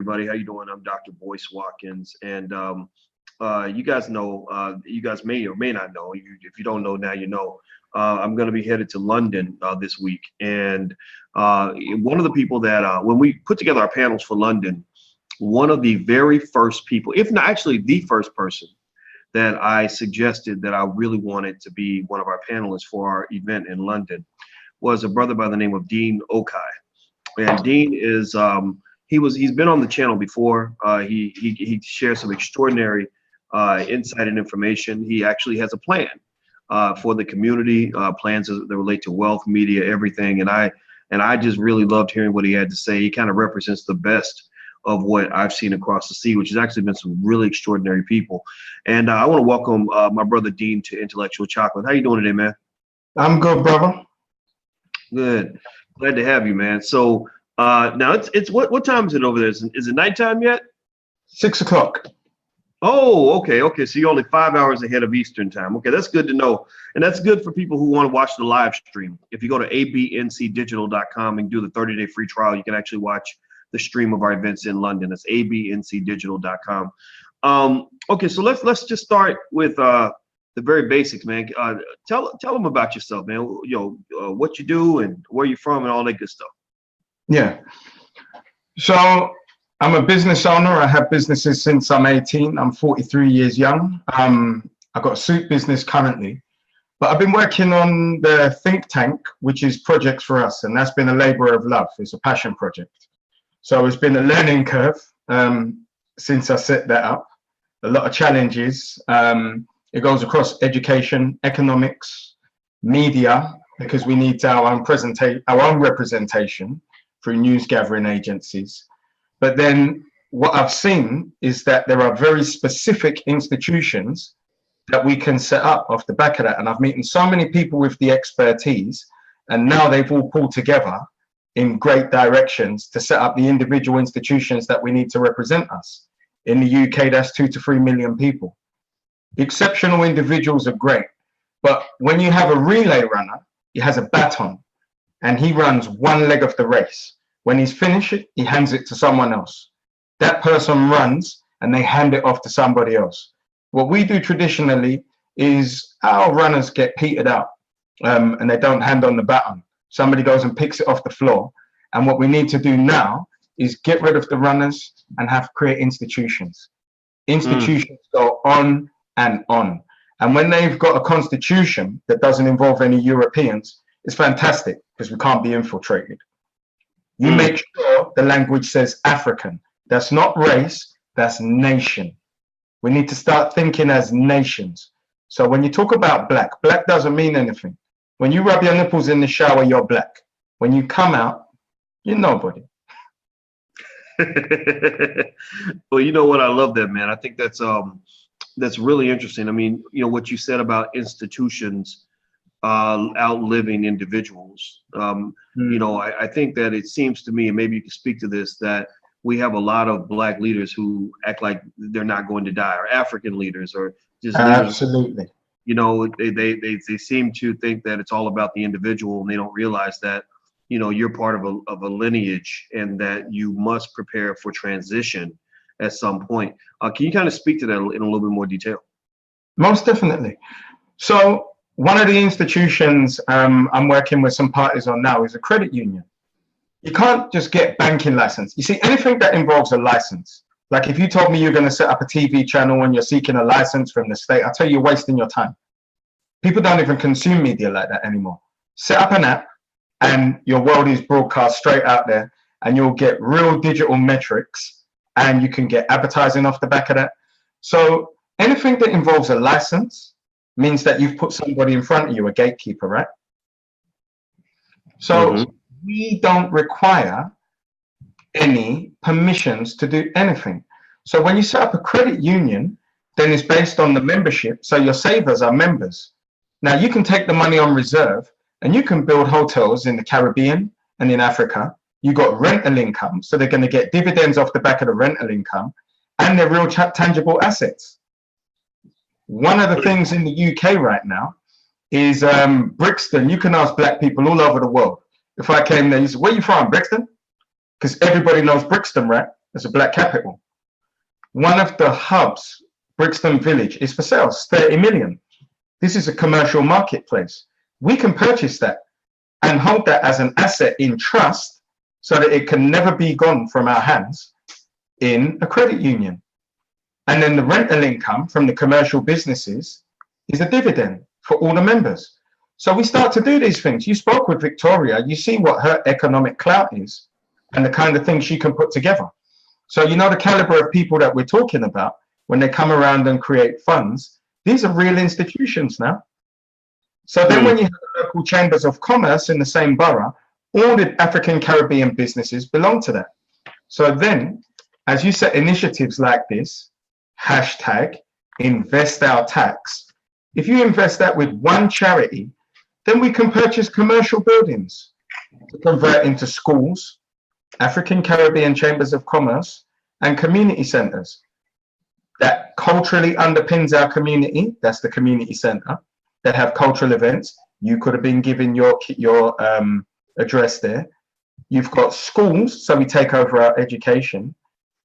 everybody. How you doing? I'm Dr. Boyce Watkins, and you guys know, you guys may or may not know. If you don't know now, you know. I'm going to be headed to London this week, and one of the people that when we put together our panels for London, one of the very first people, if not actually the first person, that I suggested that I really wanted to be one of our panelists for our event in London was a brother by the name of Dean Okai. And Dean is he's been on the channel before. He shares some extraordinary insight and information. He actually has a plan for the community, plans that relate to wealth, media, everything. And I just really loved hearing what he had to say. He kind of represents the best of what I've seen across the sea, which has actually been some really extraordinary people. And I want to welcome my brother Dean to Intellectual Chocolate. How you doing today, man? I'm good, brother. Good. Glad to have you, man. So now it's what time is it over there? Is it nighttime yet? 6 o'clock. Oh, okay. So you're only 5 hours ahead of Eastern time. Okay, that's good to know. And that's good for people who want to watch the live stream. If you go to abncdigital.com and do the 30-day free trial, you can actually watch the stream of our events in London. That's abncdigital.com. Okay, so let's just start with the very basics, man. Tell them about yourself, man. What you do and where you're from and all that good stuff. Yeah. So I'm a business owner. I have businesses since I'm 18. I'm 43 years young. I've got a suit business currently, but I've been working on the think tank, which is Projects for Us, and that's been a labor of love. It's a passion project. So it's been a learning curve since I set that up. A lot of challenges. It goes across education, economics, media, because we need our own representation through news gathering agencies. But then what I've seen is that there are very specific institutions that we can set up off the back of that. And I've met so many people with the expertise, and now they've all pulled together in great directions to set up the individual institutions that we need to represent us. In the UK, that's 2 to 3 million people. Exceptional individuals are great, but when you have a relay runner, he has a baton and he runs one leg of the race. When he's finished it, he hands it to someone else. That person runs and they hand it off to somebody else. What we do traditionally is our runners get petered out and they don't hand on the baton. Somebody goes and picks it off the floor. And what we need to do now is get rid of the runners and create institutions. Institutions go on and on. And when they've got a constitution that doesn't involve any Europeans, it's fantastic because we can't be infiltrated. You make sure the language says African. That's not race, that's nation. We need to start thinking as nations. So when you talk about black doesn't mean anything. When you rub your nipples in the shower, you're black. When you come out, you're nobody. Well, you know what? I love that, man. I think that's really interesting. I mean, what you said about institutions outliving individuals. I think that it seems to me, and maybe you can speak to this, that we have a lot of black leaders who act like they're not going to die, or African leaders, or just absolutely. They seem to think that it's all about the individual, and they don't realize that you're part of a lineage, and that you must prepare for transition at some point. Can you kind of speak to that in a little bit more detail? Most definitely. So one of the institutions I'm working with some parties on now is a credit union. You can't just get banking license. You see, anything that involves a license, like if you told me you're going to set up a TV channel and you're seeking a license from the state, I'll tell you, you're wasting your time. People don't even consume media like that anymore. Set up an app and your world is broadcast straight out there, and you'll get real digital metrics, and you can get advertising off the back of that. So anything that involves a license means that you've put somebody in front of you, a gatekeeper, right? So we don't require any permissions to do anything. So when you set up a credit union, then it's based on the membership. So your savers are members. Now you can take the money on reserve and you can build hotels in the Caribbean and in Africa. You got rental income, so they're going to get dividends off the back of the rental income, and they're real tangible assets. One of the things in the UK right now is Brixton. You can ask black people all over the world. If I came there, you say, where are you from, Brixton? Because everybody knows Brixton, right? as a black capital. One of the hubs, Brixton Village, is for sale, it's 30 million. This is a commercial marketplace. We can purchase that and hold that as an asset in trust so that it can never be gone from our hands in a credit union. And then the rental income from the commercial businesses is a dividend for all the members. So we start to do these things. You spoke with Victoria, you see what her economic clout is and the kind of things she can put together. So you know the caliber of people that we're talking about when they come around and create funds. These are real institutions now. So then when you have the local chambers of commerce in the same borough, all the African Caribbean businesses belong to that. So then, as you set initiatives like this, hashtag invest our tax, if you invest that with one charity, then we can purchase commercial buildings to convert into schools, African Caribbean chambers of commerce, and community centers. That culturally underpins our community. That's the community center. That have cultural events. You could have been given your address there. You've got schools, so we take over our education.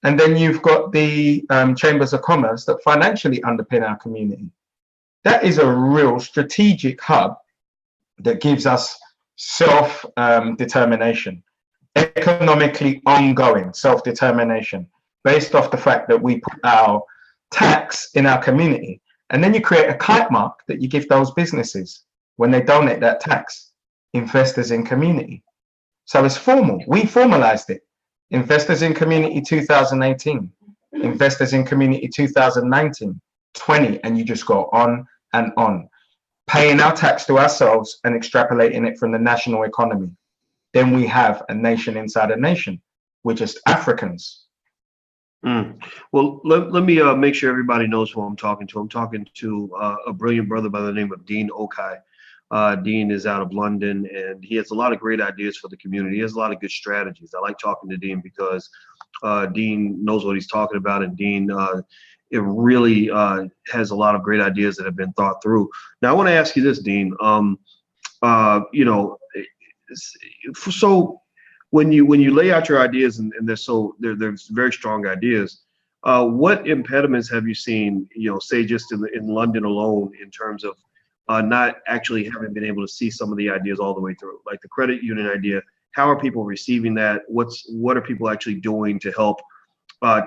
And then you've got the chambers of commerce that financially underpin our community. That is a real strategic hub that gives us self-determination, economically ongoing self-determination, based off the fact that we put our tax in our community. And then you create a kite mark that you give those businesses when they donate that tax, investors in community. So it's formal. We formalized it. Investors in Community 2018, Investors in Community 2019, 20, and you just go on and on, paying our tax to ourselves and extrapolating it from the national economy. Then we have a nation inside a nation. We're just Africans. Well, let me make sure everybody knows who I'm talking to. I'm talking to a brilliant brother by the name of Dean Okai. Dean is out of London, and he has a lot of great ideas for the community. He has a lot of good strategies. I like talking to Dean because Dean knows what he's talking about, and Dean it really has a lot of great ideas that have been thought through. Now, I want to ask you this, Dean. You know, so when you lay out your ideas, and they're very strong ideas, what impediments have you seen, you know, say just in London alone, in terms of not actually having been able to see some of the ideas all the way through, like the credit union idea? How are people receiving that? What are people actually doing to help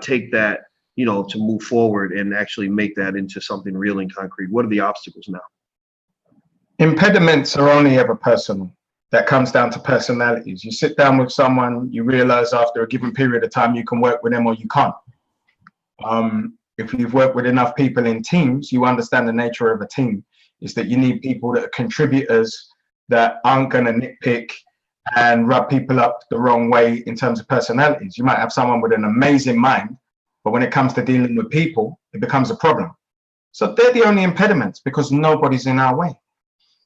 take that, you know, to move forward and actually make that into something real and concrete? What are the obstacles now? Impediments are only ever personal. That comes down to personalities. You sit down with someone, you realize after a given period of time you can work with them or you can't. If you've worked with enough people in teams, you understand the nature of a team is that you need people that are contributors, that aren't going to nitpick and rub people up the wrong way in terms of personalities. You might have someone with an amazing mind, but when it comes to dealing with people, it becomes a problem. So they're the only impediments because nobody's in our way.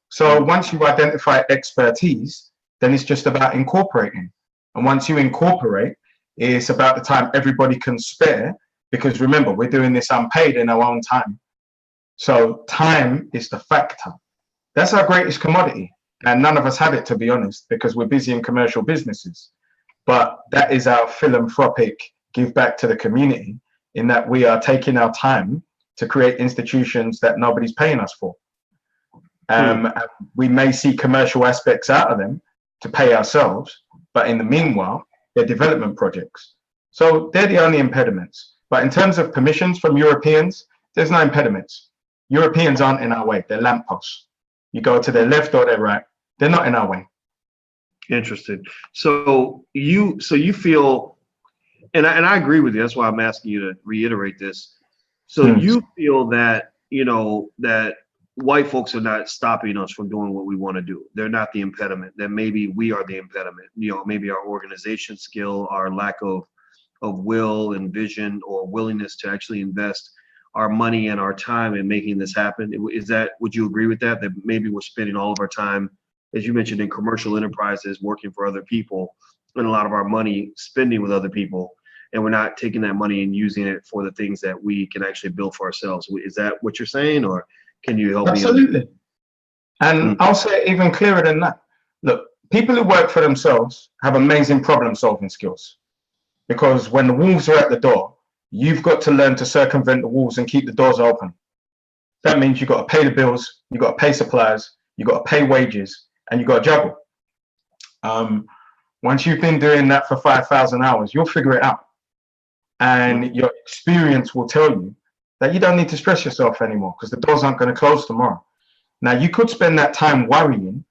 So once you identify expertise, then it's just about incorporating. And once you incorporate, it's about the time everybody can spare, because remember, we're doing this unpaid in our own time. So time is the factor. That's our greatest commodity. And none of us have it, to be honest, because we're busy in commercial businesses. But that is our philanthropic give back to the community, in that we are taking our time to create institutions that nobody's paying us for. We may see commercial aspects out of them to pay ourselves, but in the meanwhile, they're development projects. So they're the only impediments. But in terms of permissions from Europeans, there's no impediments. Europeans aren't in our way, they're lampposts. You go to their left or their right, they're not in our way. Interesting. So you feel, and I agree with you, that's why I'm asking you to reiterate this. So you feel that, you know, that white folks are not stopping us from doing what we want to do. They're not the impediment. That maybe we are the impediment. You know, maybe our organization skill, our lack of will and vision or willingness to actually invest our money and our time in making this happen. Is that, would you agree with that? That maybe we're spending all of our time, as you mentioned, in commercial enterprises, working for other people, and a lot of our money spending with other people, and we're not taking that money and using it for the things that we can actually build for ourselves. Is that what you're saying, or can you help me? Absolutely. And I'll say it even clearer than that. Look, people who work for themselves have amazing problem-solving skills. because when the wolves are at the door, you've got to learn to circumvent the wolves and keep the doors open. That means you've got to pay the bills, you've got to pay suppliers, you've got to pay wages, and you've got to juggle. Once you've been doing that for 5,000 hours, you'll figure it out. And your experience will tell you that you don't need to stress yourself anymore, because the doors aren't going to close tomorrow. Now, you could spend that time worrying,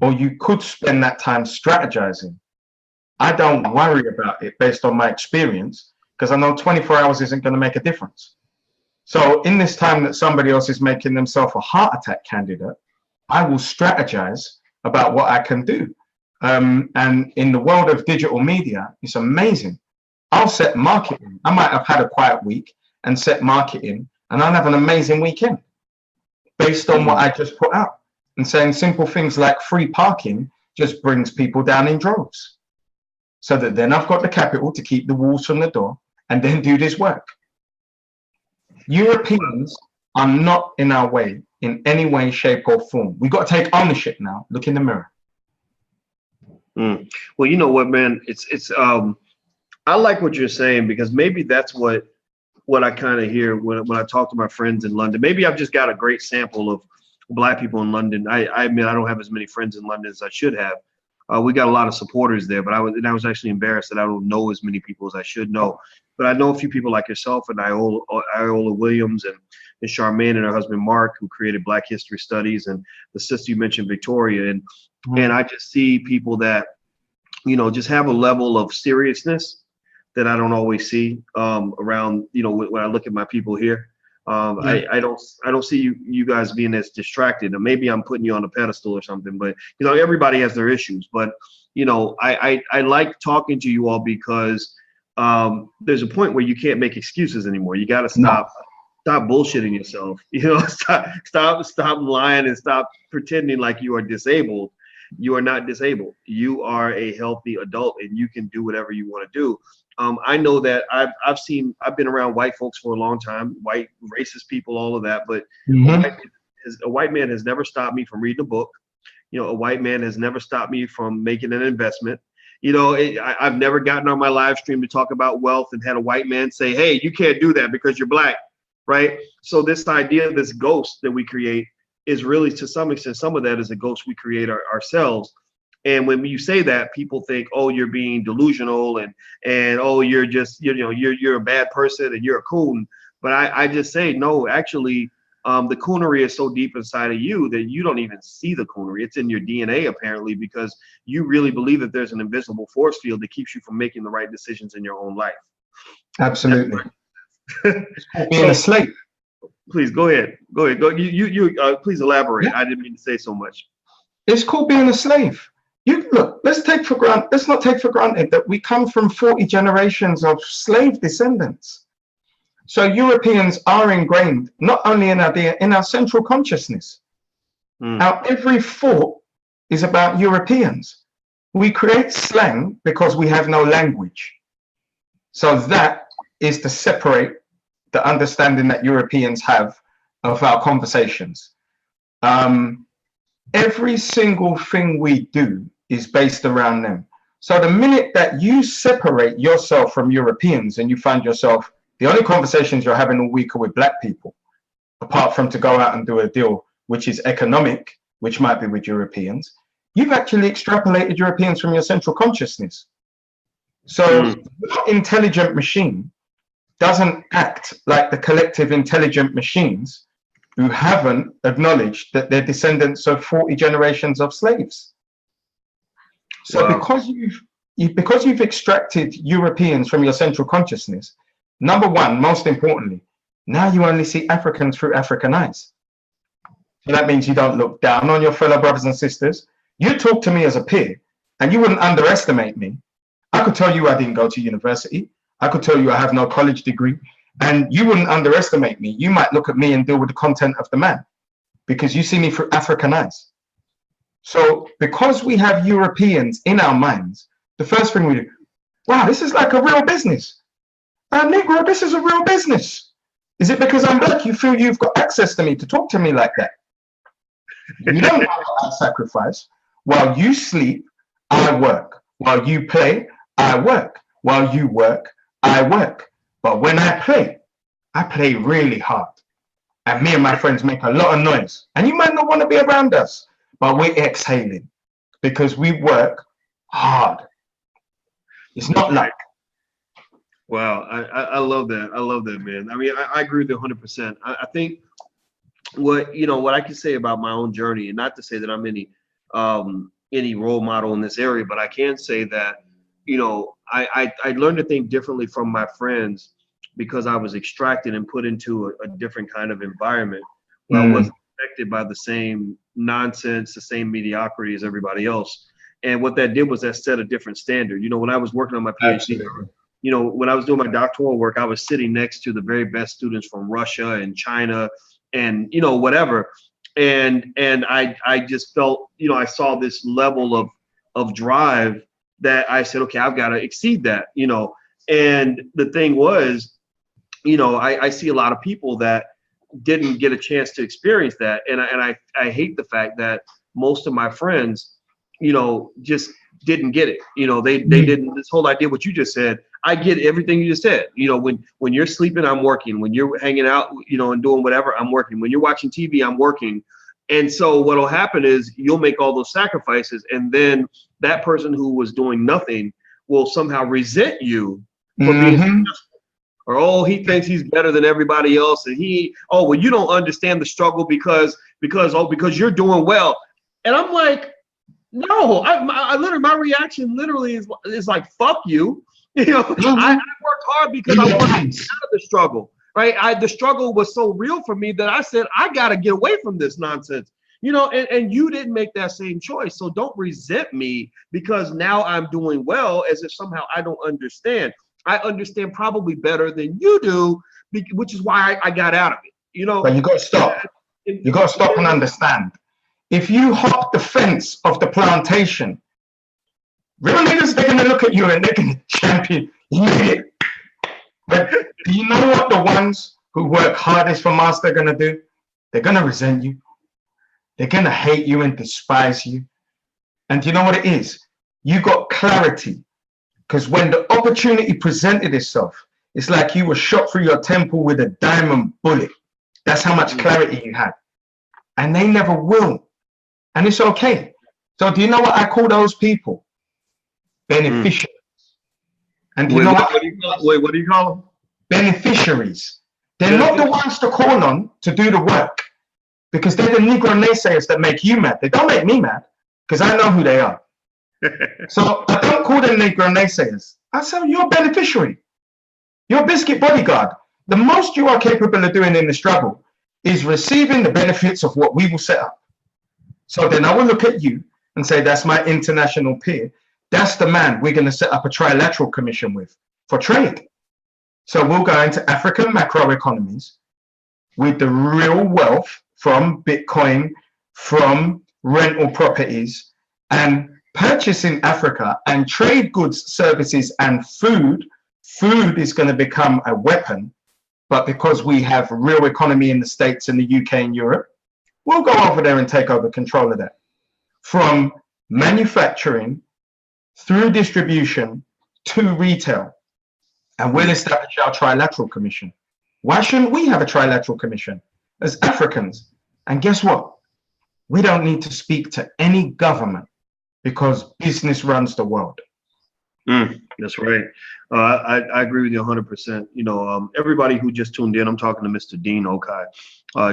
or you could spend that time strategizing. I don't worry about it based on my experience, because I know 24 hours isn't going to make a difference. So in this time that somebody else is making themselves a heart attack candidate, I will strategize about what I can do. And in the world of digital media, it's amazing. I'll set marketing. I might have had a quiet week and set marketing, and I'll have an amazing weekend based on what I just put out. And saying simple things like free parking just brings people down in droves. So that then I've got the capital to keep the wolves from the door and then do this work. Europeans are not in our way in any way, shape, or form. We've got to take ownership now. Look in the mirror. Well, you know what, man? I like what you're saying, because maybe that's what I kind of hear when I talk to my friends in London. Maybe I've just got a great sample of Black people in London. I admit I don't have as many friends in London as I should have. We got a lot of supporters there, but I was actually embarrassed that I don't know as many people as I should know. But I know a few people like yourself and Iola Williams and Charmaine and her husband Mark, who created Black History Studies, and the sister you mentioned, Victoria, and I just see people that, you know, just have a level of seriousness that I don't always see around, you know, when I look at my people here. I don't see you guys being as distracted. And maybe I'm putting you on a pedestal or something, but you know, everybody has their issues. But you know, I like talking to you all because there's a point where you can't make excuses anymore. You got to stop bullshitting yourself. You know, stop lying and stop pretending like you are disabled. You are not disabled. You are a healthy adult, and you can do whatever you want to do. I know that I've been around white folks for a long time, white racist people, all of that. But a white man has never stopped me from reading a book. You know, a white man has never stopped me from making an investment. You know, I've never gotten on my live stream to talk about wealth and had a white man say, "Hey, you can't do that because you're Black," right? So this idea of this ghost that we create is really, to some extent, some of that is a ghost we create ourselves. And when you say that, people think, oh, you're being delusional and oh, you're just, you know, you're a bad person and you're a coon. But I just say, no, actually, the coonery is so deep inside of you that you don't even see the coonery. It's in your DNA, apparently, because you really believe that there's an invisible force field that keeps you from making the right decisions in your own life. Absolutely. Being a slave. Please go ahead. Go. You please elaborate. Yeah. I didn't mean to say so much. It's called being a slave. Look, let's not take for granted that we come from 40 generations of slave descendants. So Europeans are ingrained not only in our central consciousness. Now, every thought is about Europeans. We create slang because we have no language. So that is to separate the understanding that Europeans have of our conversations. Every single thing we do is based around them. So the minute that you separate yourself from Europeans and you find yourself, the only conversations you're having all week are with Black people, apart from to go out and do a deal which is economic, which might be with Europeans, you've actually extrapolated Europeans from your central consciousness. So the intelligent machine doesn't act like the collective intelligent machines who haven't acknowledged that they're descendants of 40 generations of slaves. So because you've extracted Europeans from your central consciousness, number one, most importantly, now you only see Africans through African eyes. So that means you don't look down on your fellow brothers and sisters. You talk to me as a peer, and you wouldn't underestimate me. I could tell you I didn't go to university. I could tell you I have no college degree, and you wouldn't underestimate me. You might look at me and deal with the content of the man because you see me through African eyes. So because we have Europeans in our minds, the first thing we do, wow, this is like a real business. Negro, this is a real business. Is it because I'm Black you feel you've got access to me to talk to me like that? You don't know I sacrifice. While you sleep, I work. While you play, I work. while you work, I work. But when I play really hard. And me and my friends make a lot of noise. And you might not want to be around us, but we're exhaling because we work hard. It's not luck. Wow, I love that. I love that, man. I mean, I agree with you 100%. I think what I can say about my own journey, and not to say that I'm any role model in this area, but I can say that, I learned to think differently from my friends because I was extracted and put into a different kind of environment where I wasn't affected by the same nonsense, the same mediocrity as everybody else. And what that did was that set a different standard. When I was working on my PhD, Absolutely. when I was doing my doctoral work, I was sitting next to the very best students from Russia and China and, whatever. And I just felt, I saw this level of drive that I said, okay, I've got to exceed that, and the thing was, I see a lot of people that didn't get a chance to experience that. And I hate the fact that most of my friends, just didn't get it. They didn't, this whole idea, what you just said, I get everything you just said. When you're sleeping, I'm working. When you're hanging out, and doing whatever, I'm working. When you're watching TV, I'm working. And so what'll happen is you'll make all those sacrifices. And then that person who was doing nothing will somehow resent you for being successful. Or, oh, he thinks he's better than everybody else. And well, you don't understand the struggle because you're doing well. And I'm like, no, I literally, my reaction literally is like, fuck you. I worked hard because I wanted to get out of the struggle, right? The struggle was so real for me that I said, I got to get away from this nonsense, and you didn't make that same choice. So don't resent me because now I'm doing well, as if somehow I don't understand. I understand probably better than you do, which is why I got out of it, But you got to stop. You got to stop and understand. If you hop the fence of the plantation, real niggas, they're going to look at you and they're going to champion you. But do you know what the ones who work hardest for master are going to do? They're going to resent you. They're going to hate you and despise you. And do you know what it is? You got clarity. Because when the opportunity presented itself, it's like you were shot through your temple with a diamond bullet. That's how much clarity you had. And they never will. And it's okay. So do you know what I call those people? Beneficiaries. And do you know what do you call them? Beneficiaries. They're not the ones to call on to do the work, because they're the Negro naysayers that make you mad. They don't make me mad because I know who they are. So I don't call them Negro naysayers. I say, you're a beneficiary. You're a biscuit bodyguard. The most you are capable of doing in the struggle is receiving the benefits of what we will set up. So then I will look at you and say, that's my international peer. That's the man we're going to set up a trilateral commission with for trade. So we'll go into African macroeconomies with the real wealth from Bitcoin, from rental properties, and purchase in Africa and trade goods, services, and food. Food is going to become a weapon, but because we have real economy in the States and the UK and Europe, we'll go over there and take over control of that. From manufacturing through distribution to retail. And we'll establish our trilateral commission. Why shouldn't we have a trilateral commission as Africans? And guess what? We don't need to speak to any government because business runs the world. That's right. I agree with you 100%. Everybody who just tuned in, I'm talking to Mr. Dean Okai.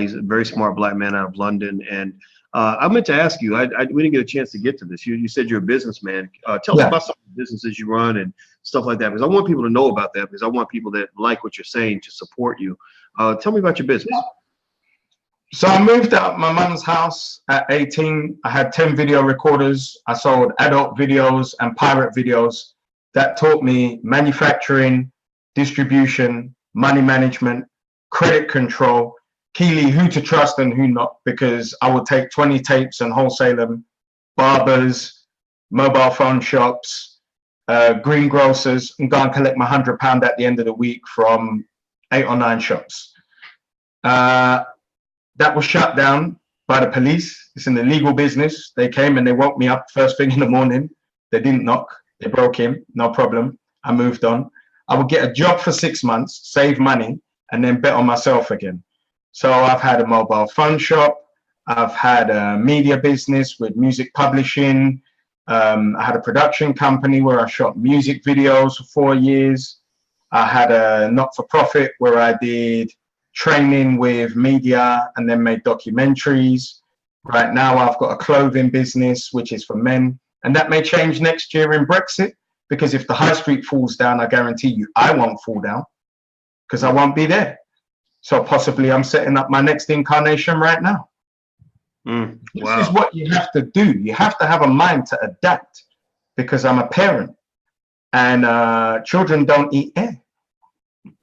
He's a very smart black man out of London. And I meant to ask you, we didn't get a chance to get to this. You said you're a businessman. Tell us about some of the businesses you run and stuff like that, because I want people to know about that, because I want people that like what you're saying to support you. Tell me about your business. So I moved out my mum's house at 18. I had 10 video recorders. I sold adult videos and pirate videos that taught me manufacturing, distribution, money management, credit control, Keely, who to trust and who not, because I would take 20 tapes and wholesale them, barbers, mobile phone shops, greengrocers, and go and collect my £100 at the end of the week from 8 or 9 shops. That was shut down by the police. It's an illegal business. They came and they woke me up first thing in the morning. They didn't knock. They broke in, no problem. I moved on. I would get a job for 6 months, save money, and then bet on myself again. So I've had a mobile phone shop. I've had a media business with music publishing. I had a production company where I shot music videos for 4 years. I had a not-for-profit where I did training with media and then made documentaries. Right now, I've got a clothing business, which is for men. And that may change next year in Brexit, because if the high street falls down, I guarantee you I won't fall down because I won't be there. So possibly I'm setting up my next incarnation right now. Wow. This is what you have to do. You have to have a mind to adapt, because I'm a parent, and children don't eat air.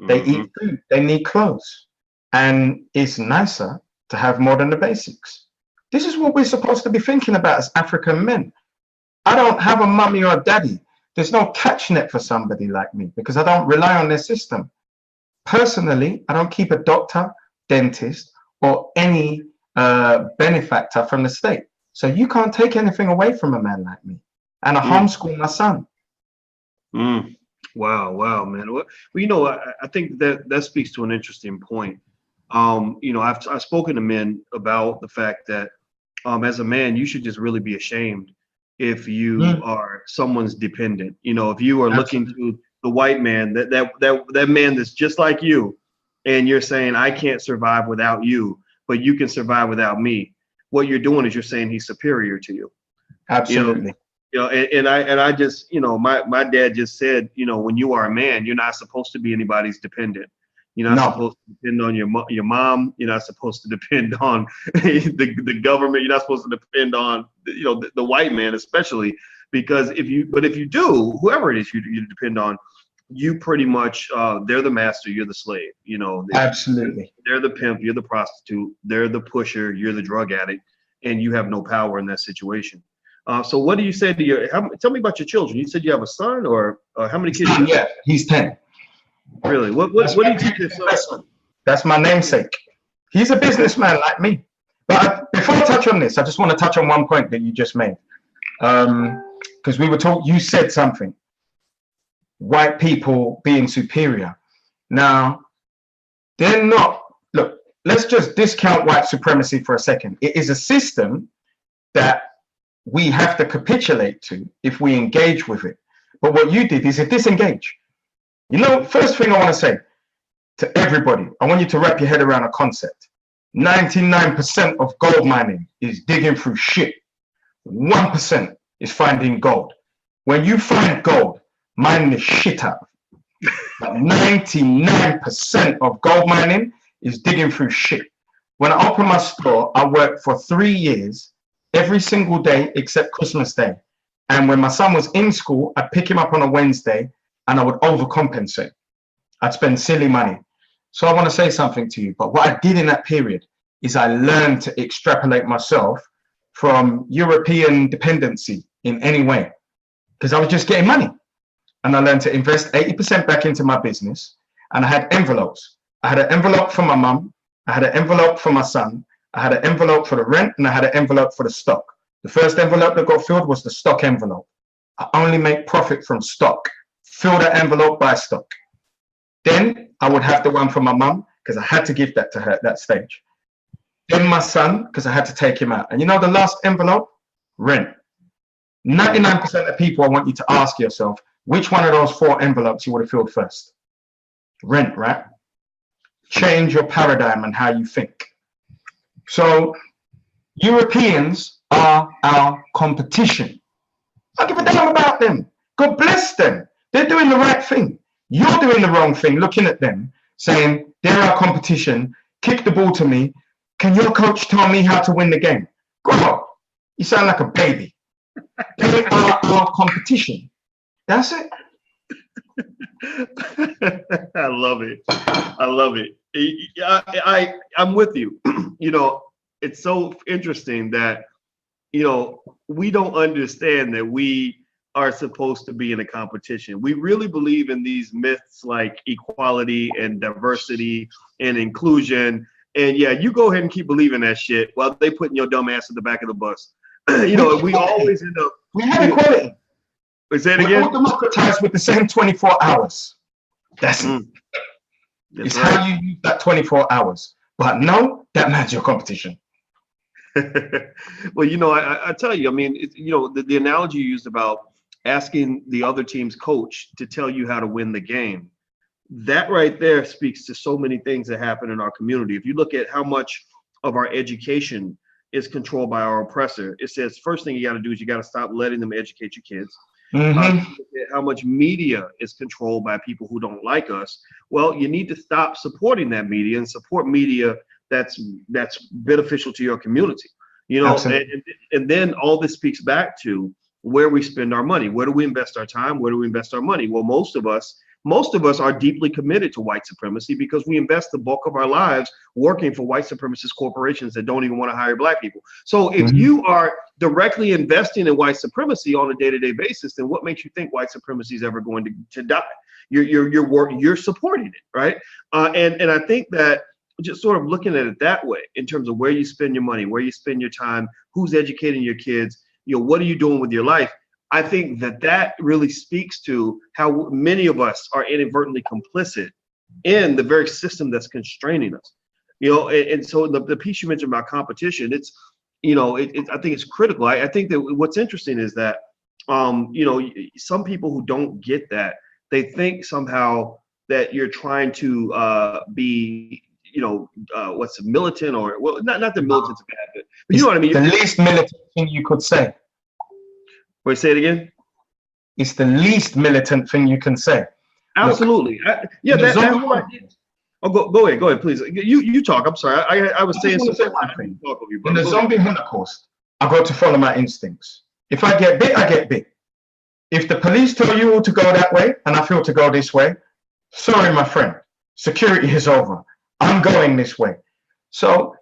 They eat food. They need clothes. And it's nicer to have more than the basics. This is what we're supposed to be thinking about as African men. I don't have a mummy or a daddy. There's no catch net for somebody like me because I don't rely on their system. Personally, I don't keep a doctor, dentist, or any benefactor from the state. So you can't take anything away from a man like me. And I homeschool my son. Wow, man. Well, you know, I think that speaks to an interesting point. You know, I've spoken to men about the fact that as a man, you should just really be ashamed if you are someone's dependent. You know, if you are looking to the white man, that man that's just like you, and you're saying, I can't survive without you, but you can survive without me. What you're doing is you're saying he's superior to you. Absolutely. You know, and I just, you know, my dad just said, you know, when you are a man, you're not supposed to be anybody's dependent. You're not supposed to depend on your mom. You're not supposed to depend on the government. You're not supposed to depend on, you know, the white man, especially, because if you do, whoever it is you depend on, you pretty much they're the master, you're the slave. You know, absolutely. They're the pimp, you're the prostitute. They're the pusher, you're the drug addict, and you have no power in that situation. So what do you say to tell me about your children? You said you have a son, or how many kids? Yeah, he's 10. Really? What do you teach your son? That's my namesake. He's a businessman like me. But before I touch on this, I just want to touch on one point that you just made. Because we were talking, you said something. White people being superior. Now, they're not. Look, let's just discount white supremacy for a second. It is a system that we have to capitulate to if we engage with it. But what you did is to disengage. You know, first thing I want to say to everybody, I want you to wrap your head around a concept. 99% of gold mining is digging through shit. 1% is finding gold. When you find gold, mine the shit out. But 99% of gold mining is digging through shit. When I opened my store, I worked for 3 years, every single day except Christmas Day. And when my son was in school, I'd pick him up on a Wednesday and I would overcompensate. I'd spend silly money. So I want to say something to you. But what I did in that period is I learned to extrapolate myself from European dependency in any way, because I was just getting money. And I learned to invest 80% back into my business. And I had envelopes. I had an envelope for my mum. I had an envelope for my son. I had an envelope for the rent, and I had an envelope for the stock. The first envelope that got filled was the stock envelope. I only make profit from stock. Fill that envelope, buy stock. Then I would have the one for my mum, because I had to give that to her at that stage. Then my son, because I had to take him out. And you know the last envelope? Rent. 99% of people, I want you to ask yourself, which one of those 4 envelopes you would have filled first? Rent, right? Change your paradigm and how you think. So Europeans are our competition. I give a damn about them. God bless them. They're doing the right thing. You're doing the wrong thing, looking at them, saying, they're our competition. Kick the ball to me. Can your coach tell me how to win the game? Go on. You sound like a baby. They are our competition. That's it. I love it. I love it. I'm with you. You know, it's so interesting that, you know, we don't understand that we are supposed to be in a competition. We really believe in these myths like equality and diversity and inclusion. And yeah, you go ahead and keep believing that shit while they putting your dumb ass in the back of the bus. You know, we always end up. We have equality. Say it We're again. all democratized with the same 24 hours. That's it. It's right. how you use that 24 hours. But no, that man's your competition. Well, I tell you, I mean, the analogy you used about asking the other team's coach to tell you how to win the game, that right there speaks to so many things that happen in our community. If you look at how much of our education is controlled by our oppressor, it says first thing you got to do is you got to stop letting them educate your kids. How much media is controlled by people who don't like us. Well, you need to stop supporting that media and support media that's beneficial to your community. And then all this speaks back to where we spend our money. Where do we invest our time? Where do we invest our money? Well, most of us are deeply committed to white supremacy because we invest the bulk of our lives working for white supremacist corporations that don't even want to hire black people. So if you are directly investing in white supremacy on a day-to-day basis, then what makes you think white supremacy is ever going to die? You're supporting it, right? And I think that just sort of looking at it that way in terms of where you spend your money, where you spend your time, who's educating your kids, what are you doing with your life? I think that really speaks to how many of us are inadvertently complicit in the very system that's constraining us. And so the piece you mentioned about competition, I think it's critical. I think that what's interesting is that, some people who don't get that, they think somehow that you're trying to be, what's militant or, well, not the militant's a bad bit, but you know what I mean? The least militant thing you could say. Wait, say it again. It's the least militant thing you can say. Absolutely. Oh, go ahead, please. You talk. I'm sorry. I was saying something. In the zombie Holocaust, I got to follow my instincts. If I get bit, I get bit. If the police tell you all to go that way and I feel to go this way, sorry, my friend, security is over. I'm going this way. So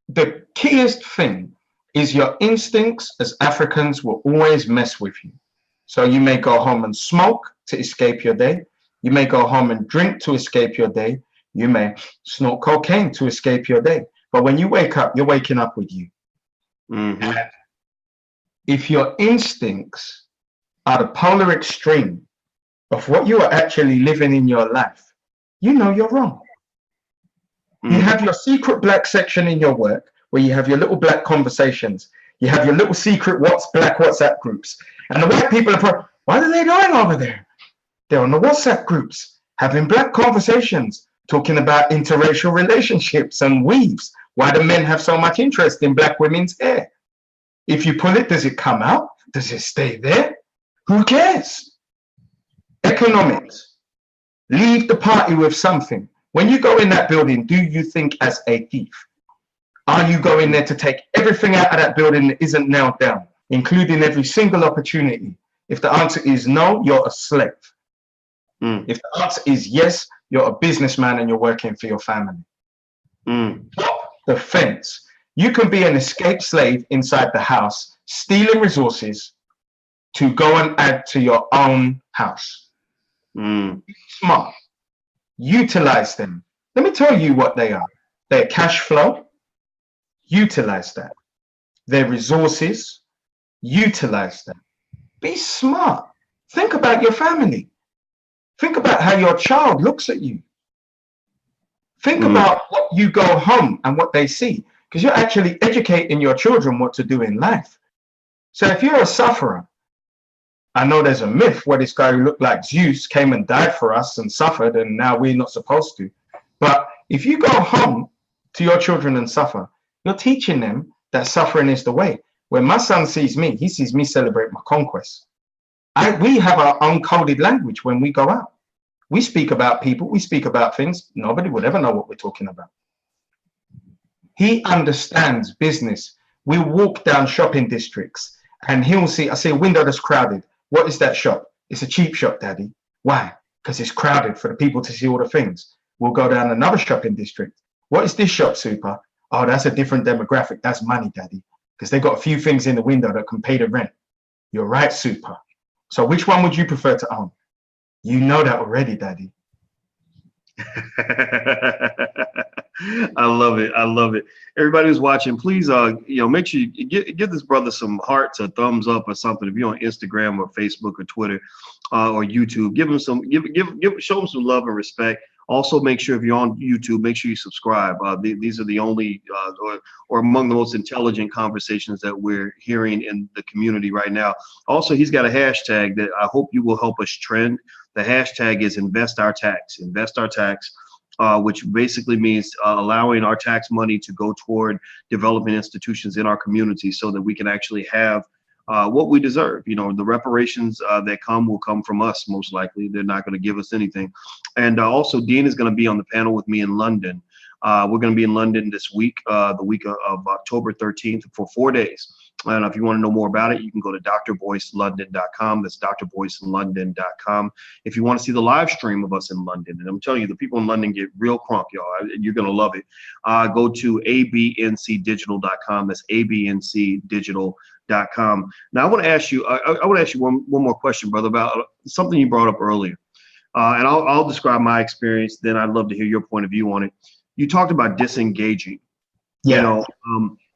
the keyest thing is your instincts as Africans will always mess with you. So you may go home and smoke to escape your day. You may go home and drink to escape your day. You may snort cocaine to escape your day. But when you wake up, you're waking up with you. If your instincts are the polar extreme of what you are actually living in your life, you're wrong. You have your secret black section in your work where you have your little black conversations. You have your little secret black WhatsApp groups. And the white people are, what are they doing over there? They're on the WhatsApp groups, having black conversations, talking about interracial relationships and weaves. Why do men have so much interest in black women's hair? If you pull it, does it come out? Does it stay there? Who cares? Economics. Leave the party with something. When you go in that building, do you think as a thief? Are you going there to take everything out of that building that isn't nailed down, including every single opportunity? If the answer is no, you're a slave. If the answer is yes, you're a businessman and you're working for your family. Top the fence. You can be an escaped slave inside the house, stealing resources to go and add to your own house. Be smart. Utilize them. Let me tell you what they are. They're cash flow. Utilize that. They're resources. Utilize them. Be smart. Think about your family. Think about how your child looks at you. Think about what you go home and what they see, because you're actually educating your children what to do in life. So if you're a sufferer, I know there's a myth where this guy who looked like Zeus came and died for us and suffered, and now we're not supposed to. But if you go home to your children and suffer, you're teaching them that suffering is the way. When my son sees me, he sees me celebrate my conquest. We have our own coded language when we go out. We speak about people, we speak about things. Nobody would ever know what we're talking about. He understands business. We walk down shopping districts and he'll see, I see a window that's crowded. What is that shop? It's a cheap shop, Daddy. Why? Because it's crowded for the people to see all the things. We'll go down another shopping district. What is this shop, Super? Oh, that's a different demographic. That's money, Daddy. Because they got a few things in the window that can pay the rent. You're right, Super. So which one would you prefer to own? You know that already, Daddy. I love it. I love it. Everybody who's watching, please, make sure you give this brother some hearts, a thumbs up, or something. If you're on Instagram or Facebook or Twitter or YouTube, give him show him some love and respect. Also, make sure if you're on YouTube, make sure you subscribe. These are the only or among the most intelligent conversations that we're hearing in the community right now. Also, he's got a hashtag that I hope you will help us trend. The hashtag is Invest Our Tax. Invest Our Tax. Which basically means allowing our tax money to go toward development institutions in our community so that we can actually have what we deserve. You know, the reparations that will come from us, most likely. They're not going to give us anything. And also, Dean is going to be on the panel with me in London. We're going to be in London this week, the week of October 13th for 4 days. And if you want to know more about it, you can go to drboycelondon.com. That's drboycelondon.com. If you want to see the live stream of us in London, and I'm telling you, the people in London get real crunk, y'all. You're going to love it. Go to abncdigital.com. That's abncdigital.com. Now, I want to ask you, one more question, brother, about something you brought up earlier. And I'll describe my experience. Then I'd love to hear your point of view on it. You talked about disengaging. Yeah.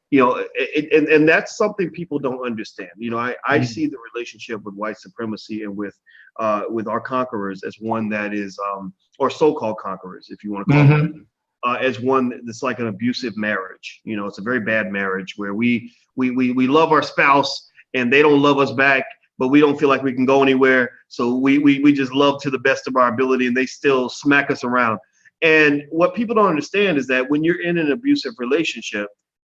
And that's something people don't understand. You know, I see the relationship with white supremacy and with our conquerors as one that is, or so-called conquerors, if you want to call them, as one that's like an abusive marriage. You know, it's a very bad marriage where we love our spouse and they don't love us back, but we don't feel like we can go anywhere. So we just love to the best of our ability and they still smack us around. And what people don't understand is that when you're in an abusive relationship,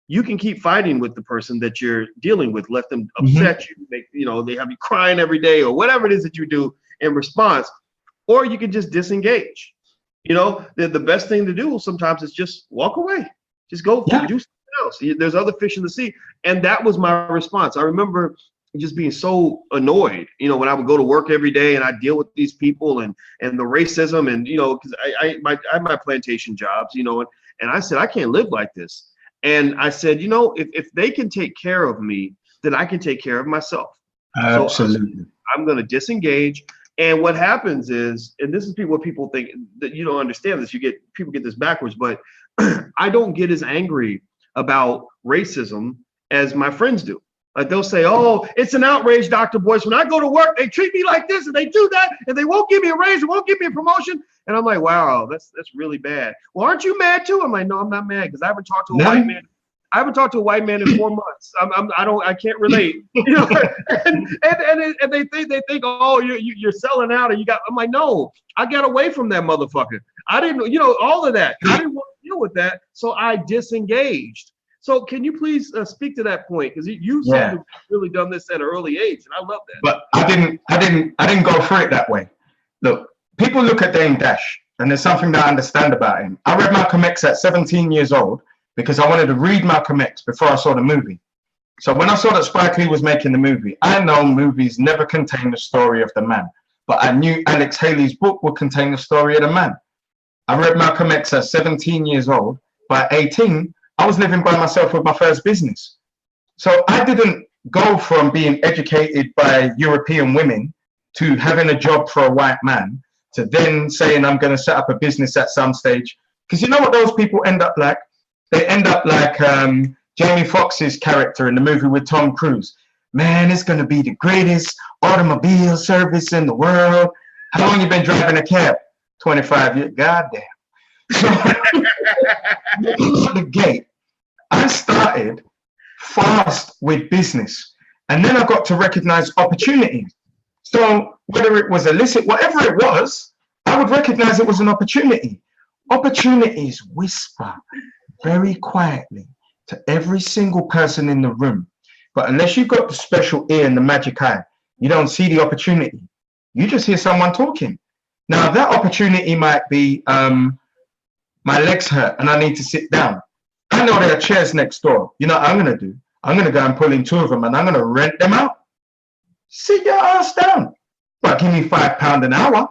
you can keep fighting with the person that you're dealing with, let them upset you, they have you crying every day or whatever it is that you do in response, or you can just disengage. You know, the best thing to do sometimes is just walk away, just go do something else. There's other fish in the sea. And that was my response. I remember just being so annoyed, when I would go to work every day and I deal with these people and the racism and, because I have my plantation jobs, and I said, I can't live like this. And I said, if they can take care of me, then I can take care of myself. Absolutely. So I'm going to disengage. And what happens is, and this is what people think that you don't understand this, people get this backwards, but I don't get as angry about racism as my friends do. Like they'll say, oh, it's an outrage, Dr. Boyce. When I go to work, they treat me like this and they do that and they won't give me a raise and won't give me a promotion. And I'm like, wow, that's really bad. Well, aren't you mad too? I'm like, no, I'm not mad because I haven't talked to a white man. I haven't talked to a white man in 4 months. I can't relate. And they think, oh, you're selling out or you got. I'm like, no, I got away from that motherfucker. I didn't, all of that. I didn't want to deal with that, so I disengaged. So can you please speak to that point? Because you seem to have really done this at an early age, and I love that. But I didn't go through it that way. Look, people look at Dame Dash, and there's something that I understand about him. I read Malcolm X at 17 years old because I wanted to read Malcolm X before I saw the movie. So when I saw that Spike Lee was making the movie, I know movies never contain the story of the man, but I knew Alex Haley's book would contain the story of the man. I read Malcolm X at 17 years old. By 18, I was living by myself with my first business. So I didn't go from being educated by European women to having a job for a white man to then saying I'm going to set up a business at some stage. Because you know what those people end up like? They end up like Jamie Foxx's character in the movie with Tom Cruise. Man, it's going to be the greatest automobile service in the world. How long you been driving a cab? 25 years. Goddamn. So the gate, I started fast with business, and then I got to recognize opportunities. So whether it was illicit, whatever it was, I would recognize it was an opportunity. Opportunities whisper very quietly to every single person in the room. But unless you've got the special ear and the magic eye, you don't see the opportunity. You just hear someone talking. Now that opportunity might be, my legs hurt and I need to sit down. I know there are chairs next door. You know what I'm going to do? I'm going to go and pull in 2 of them and I'm going to rent them out. Sit your ass down. But give me £5 an hour.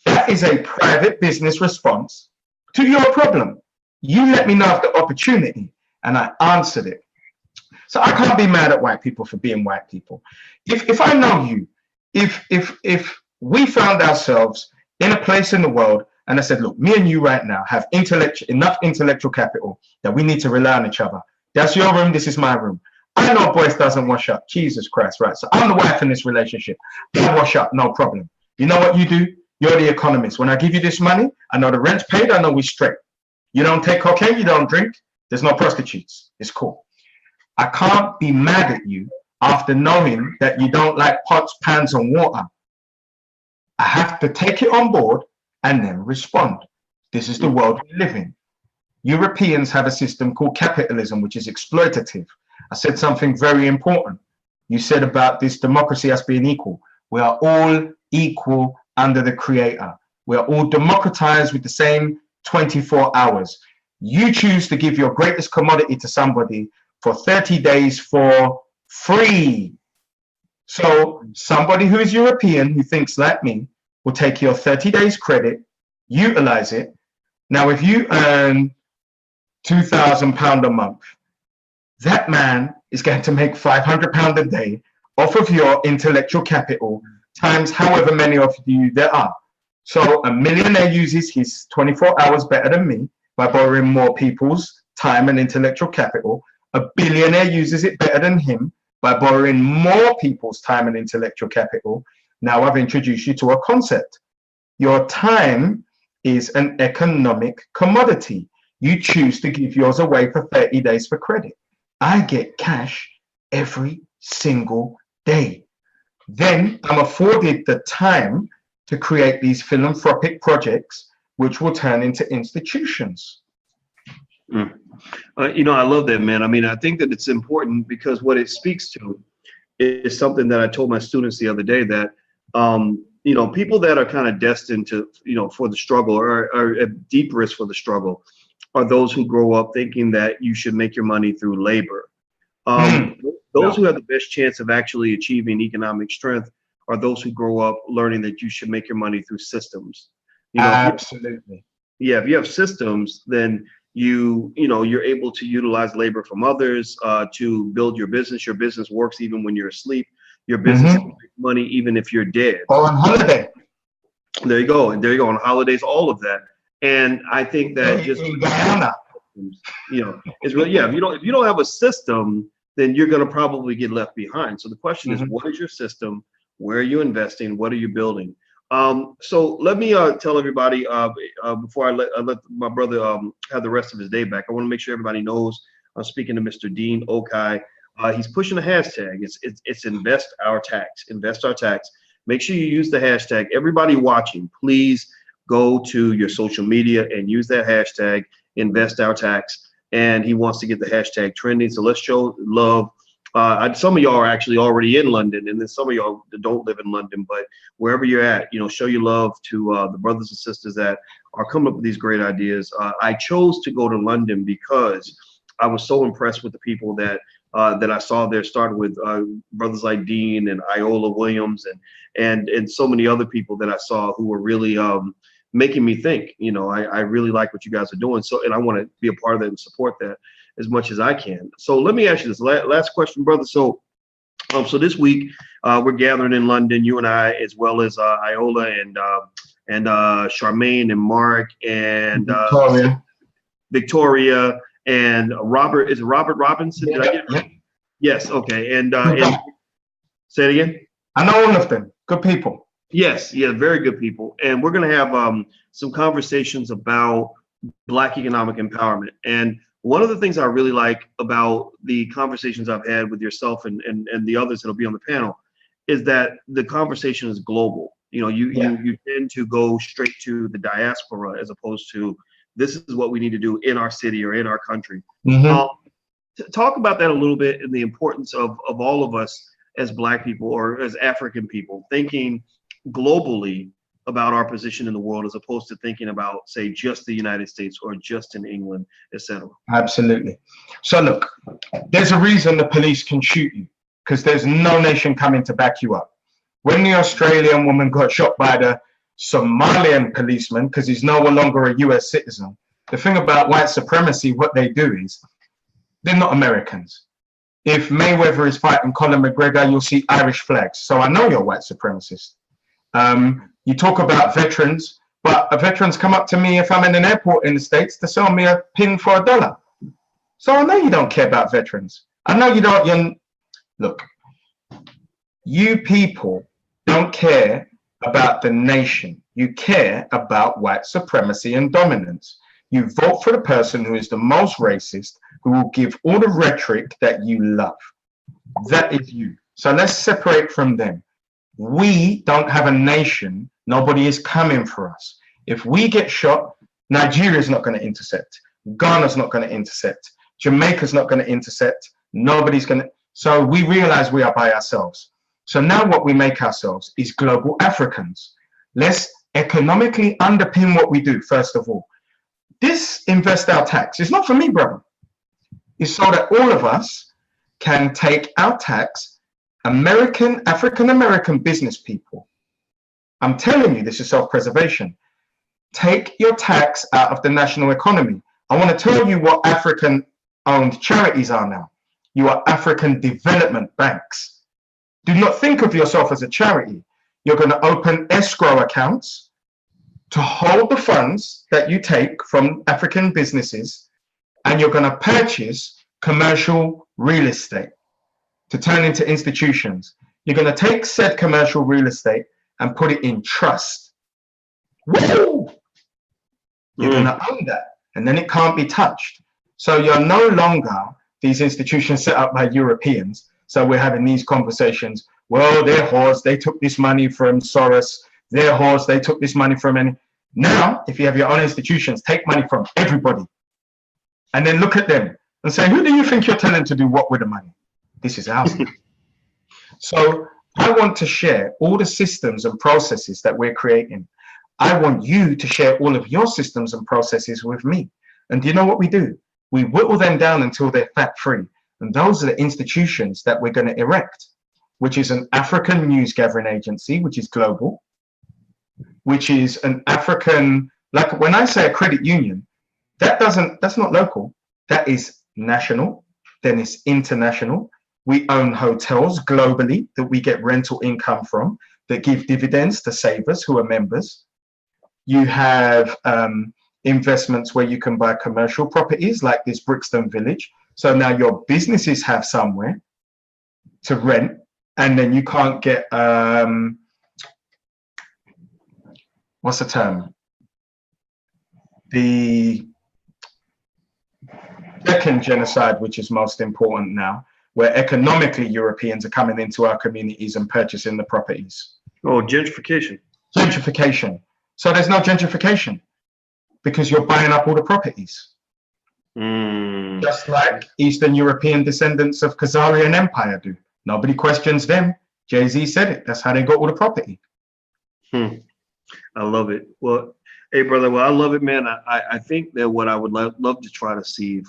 That is a private business response to your problem. You let me know of the opportunity and I answered it. So I can't be mad at white people for being white people. If I know you, if we found ourselves in a place in the world And I said, look, me and you right now have enough intellectual capital that we need to rely on each other. That's your room. This is my room. I know Boyce doesn't wash up. Jesus Christ, right? So I'm the wife in this relationship. I wash up, no problem. You know what you do? You're the economist. When I give you this money, I know the rent's paid. I know we're straight. You don't take cocaine. You don't drink. There's no prostitutes. It's cool. I can't be mad at you after knowing that you don't like pots, pans, and water. I have to take it on board and then respond. This is the world we live in. Europeans have a system called capitalism, which is exploitative. I said something very important. You said about this democracy as being equal. We are all equal under the creator. We are all democratized with the same 24 hours. You choose to give your greatest commodity to somebody for 30 days for free. So somebody who is European, who thinks like me, will take your 30 days credit, utilize it. Now, if you earn £2,000 a month, that man is going to make £500 a day off of your intellectual capital times however many of you there are. So a millionaire uses his 24 hours better than me by borrowing more people's time and intellectual capital. A billionaire uses it better than him by borrowing more people's time and intellectual capital. Now I've introduced you to a concept. Your time is an economic commodity. You choose to give yours away for 30 days for credit. I get cash every single day. Then I'm afforded the time to create these philanthropic projects, which will turn into institutions. You know, I love that, man. I mean, I think that it's important because what it speaks to is something that I told my students the other day, that, you know, people that are kind of destined to, you know, for the struggle or are at deep risk for the struggle are those who grow up thinking that you should make your money through labor. Those who have the best chance of actually achieving economic strength are those who grow up learning that you should make your money through systems. You know, absolutely. If you have systems, then you're able to utilize labor from others to build your business. Your business works even when you're asleep. Your business can make money even if you're dead. Or on holiday. There you go. And there you go. On holidays, all of that. And I think that just, you know, it's really, yeah, if you don't have a system, then you're going to probably get left behind. So the question is, what is your system? Where are you investing? What are you building? So let me tell everybody before I let my brother have the rest of his day back. I want to make sure everybody knows I'm speaking to Mr. Dean Okai. He's pushing a hashtag. It's invest our tax. Invest our tax. Make sure you use the hashtag. Everybody watching, please go to your social media and use that hashtag. Invest our tax. And he wants to get the hashtag trending. So let's show love. Some of y'all are actually already in London, and then some of y'all don't live in London, but wherever you're at, you know, show your love to the brothers and sisters that are coming up with these great ideas. I chose to go to London because I was so impressed with the people that I saw there, starting with brothers like Dean and Iola Williams and so many other people that I saw who were really making me think. You know, I really like what you guys are doing. So, and I want to be a part of that and support that as much as I can. So let me ask you this last question, brother. So this week we're gathering in London, you and I, as well as Iola and Charmaine and Mark and Victoria and Robert. Is it Robert Robinson? Did I get it right? Yes. Okay. And say it again. I know all of them. Good people. Yes. Yeah. Very good people. And we're going to have some conversations about Black economic empowerment. And one of the things I really like about the conversations I've had with yourself and the others that'll be on the panel is that the conversation is global. You know, you tend to go straight to the diaspora as opposed to this is what we need to do in our city or in our country. Talk about that a little bit and the importance of all of us as Black people or as African people thinking globally about our position in the world as opposed to thinking about, say, just the United States or just in England, etc. Absolutely. So look, there's a reason the police can shoot you because there's no nation coming to back you up. When the Australian woman got shot by the Somalian policeman because he's no longer a US citizen, the thing about white supremacy, what they do is they're not Americans. If Mayweather is fighting Conor McGregor, you'll see Irish flags. So I know you're white supremacist. You talk about veterans, But veterans come up to me if I'm in an airport in the States to sell me a pin for $1. So I know you don't care about veterans. I know you don't. Look, you people don't care about the nation. You care about white supremacy and dominance. You vote for the person who is the most racist, who will give all the rhetoric that you love. That is you. So let's separate from them. We don't have a nation. Nobody is coming for us. If we get shot, Nigeria is not going to intercept. Ghana's not going to intercept. Jamaica's not going to intercept. Nobody's going to. So we realize we are by ourselves. So now what we make ourselves is global Africans. Let's economically underpin what we do, first of all. This invest our tax. It's not for me, brother. It's so that all of us can take our tax, African-American business people. I'm telling you, this is self-preservation. Take your tax out of the national economy. I want to tell you what African-owned charities are now. You are African development banks. Do not think of yourself as a charity. You're going to open escrow accounts to hold the funds that you take from African businesses, and you're going to purchase commercial real estate to turn into institutions. You're going to take said commercial real estate and put it in trust. Woo! You're going to own that, and then it can't be touched. So you're no longer these institutions set up by Europeans. So we're having these conversations. Well, they're whores. They took this money from Soros. They're whores. They took this money from any. Now, if you have your own institutions, take money from everybody, and then look at them and say, who do you think you're telling to do what with the money? This is ours. So I want to share all the systems and processes that we're creating. I want you to share all of your systems and processes with me. And do you know what we do? We whittle them down until they're fat-free. And those are the institutions that we're going to erect, which is an African news gathering agency, which is global, which is an African, like when I say a credit union, that's not local. That is national, then it's international. We own hotels globally that we get rental income from that give dividends to savers who are members. You have investments where you can buy commercial properties like this Brixton Village. So now your businesses have somewhere to rent, and then you can't get, what's the term? The second genocide, which is most important now, where economically Europeans are coming into our communities and purchasing the properties. Oh, gentrification. Gentrification. So there's no gentrification because you're buying up all the properties. Just like Eastern European descendants of Khazarian Empire do. Nobody questions them. Jay-Z said it. That's how they got all the property. I love it. Well, hey, brother, well, I love it, man. I think that what I would love to try to see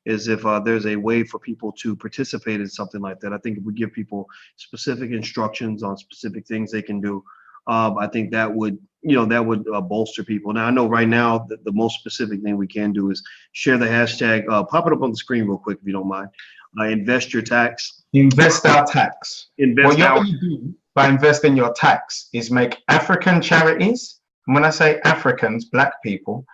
is if there's a way for people to participate in something like that. I think if we give people specific instructions on specific things they can do, I think that would, bolster people. Now, I know right now that the most specific thing we can do is share the hashtag, pop it up on the screen real quick if you don't mind. Invest your tax. Invest our tax. What you're going to do by investing your tax is make African charities, and when I say Africans, black people,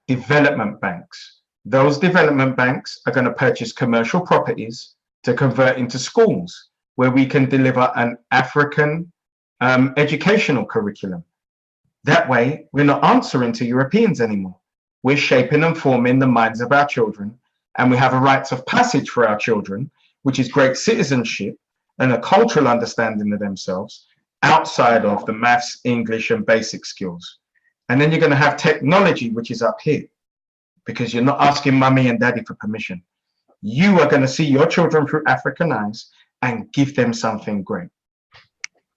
development banks. Those development banks are going to purchase commercial properties to convert into schools where we can deliver an African educational curriculum. That way, we're not answering to Europeans anymore. We're shaping and forming the minds of our children, and we have a rites of passage for our children, which is great citizenship and a cultural understanding of themselves outside of the maths, English, and basic skills. And then you're going to have technology, which is up here, because you're not asking mommy and daddy for permission. You are going to see your children through African eyes and give them something great.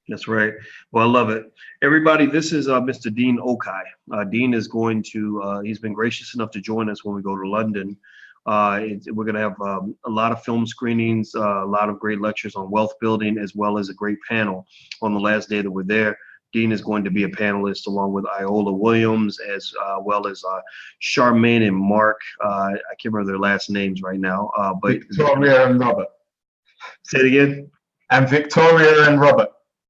That's right. Well, I love it. Everybody, this is Mr. Dean Okai. Dean is going to, he's been gracious enough to join us when we go to London. We're going to have a lot of film screenings, a lot of great lectures on wealth building, as well as a great panel on the last day that we're there. Dean is going to be a panelist along with Iola Williams, as well as Charmaine and Mark. I can't remember their last names right now. But Victoria and Robert. Say it again. And Victoria and Robert.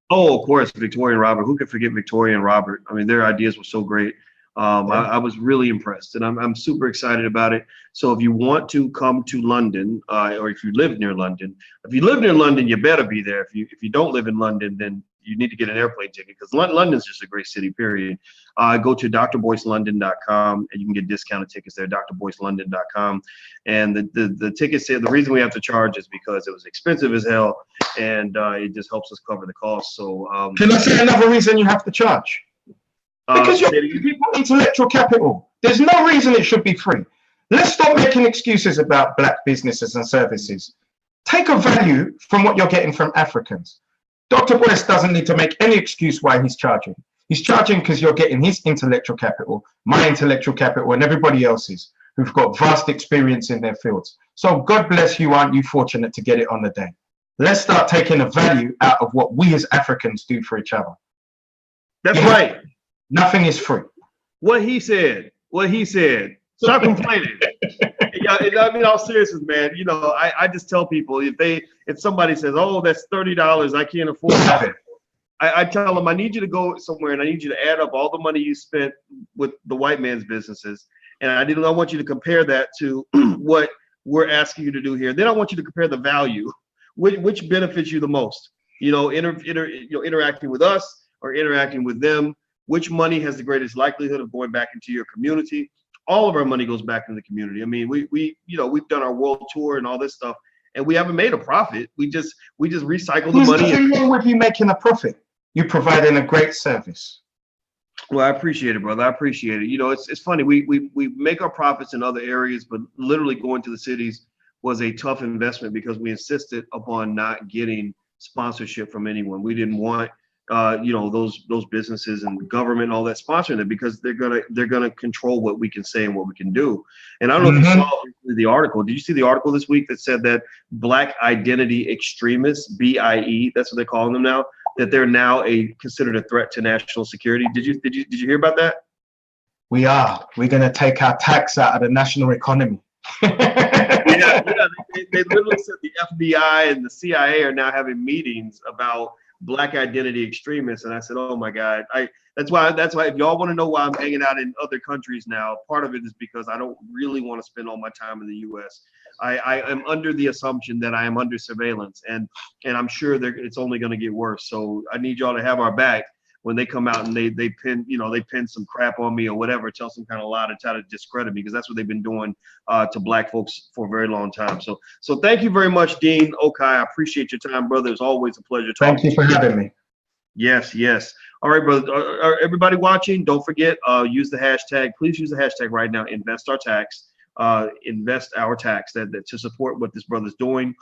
Oh, of course, Victoria and Robert. Who could forget Victoria and Robert? I mean, their ideas were so great. Yeah. I was really impressed, and I'm super excited about it. So if you want to come to London, or if you live near London, if you live near London, you better be there. If you don't live in London, then you need to get an airplane ticket because London's just a great city. Period. Go to drboycelondon.com and you can get discounted tickets there. drboycelondon.com, and the tickets here. The reason we have to charge is because it was expensive as hell, and it just helps us cover the cost. So Can I say another reason you have to charge? Because you're giving people intellectual capital. There's no reason it should be free. Let's stop making excuses about black businesses and services. Take a value from what you're getting from Africans. Dr. Boyce doesn't need to make any excuse why he's charging. He's charging because you're getting his intellectual capital, my intellectual capital, and everybody else's who've got vast experience in their fields. So God bless you, aren't you fortunate to get it on the day? Let's start taking a value out of what we as Africans do for each other. That's right. Nothing is free. What he said. What he said. Stop complaining. Yeah, I mean, all seriousness, man. You know, I just tell people if somebody says, "Oh, that's $30, I can't afford it," I tell them I need you to go somewhere and I need you to add up all the money you spent with the white man's businesses, and I want you to compare that to what we're asking you to do here. Then I want you to compare the value, which benefits you the most. You know, interacting with us or interacting with them. Which money has the greatest likelihood of going back into your community? All of our money goes back into the community. I mean, we've done our world tour and all this stuff, and we haven't made a profit. We just recycle the money. There's nothing wrong with you making a profit. You're providing a great service. Well, I appreciate it, brother. I appreciate it. You know, it's funny. We make our profits in other areas, but literally going to the cities was a tough investment because we insisted upon not getting sponsorship from anyone. We didn't want those businesses and government and all that sponsoring it because they're gonna control what we can say and what we can do. And I don't know if you saw the article. Did you see the article this week that said that Black identity extremists, BIE, that's what they're calling them now, that they're now considered a threat to national security? Did you hear about that? We're gonna take our tax out of the national economy. yeah, they literally said the FBI and the CIA are now having meetings about Black identity extremists, and I said, "Oh my God!" That's why. If y'all want to know why I'm hanging out in other countries now, part of it is because I don't really want to spend all my time in the U.S. I am under the assumption that I am under surveillance, and I'm sure it's only going to get worse. So I need y'all to have our back when they come out and they pin some crap on me or whatever, tell some kind of lie to try to discredit me, because that's what they've been doing to Black folks for a very long time. So thank you very much, Dean Okai. I appreciate your time, brother. It's always a pleasure talking to you. Thank you for having me. Yes. All right, brother. Everybody watching, don't forget, use the hashtag. Please use the hashtag right now, invest our tax, that to support what this brother's doing.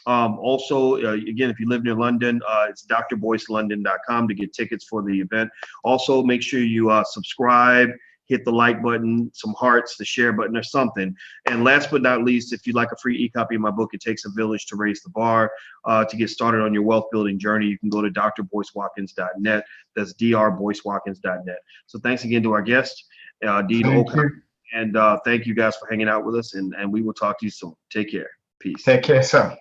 Also, again, if you live near London, it's drboycelondon.com to get tickets for the event. Also, make sure you subscribe, hit the like button, some hearts, the share button, or something. And last but not least, if you'd like a free e-copy of my book, It Takes a Village to Raise the Bar, to get started on your wealth building journey, you can go to drboycewatkins.net. That's drboycewatkins.net. So thanks again to our guest, Dean Okai. And thank you guys for hanging out with us, and we will talk to you soon. Take care. Peace. Take care, sir.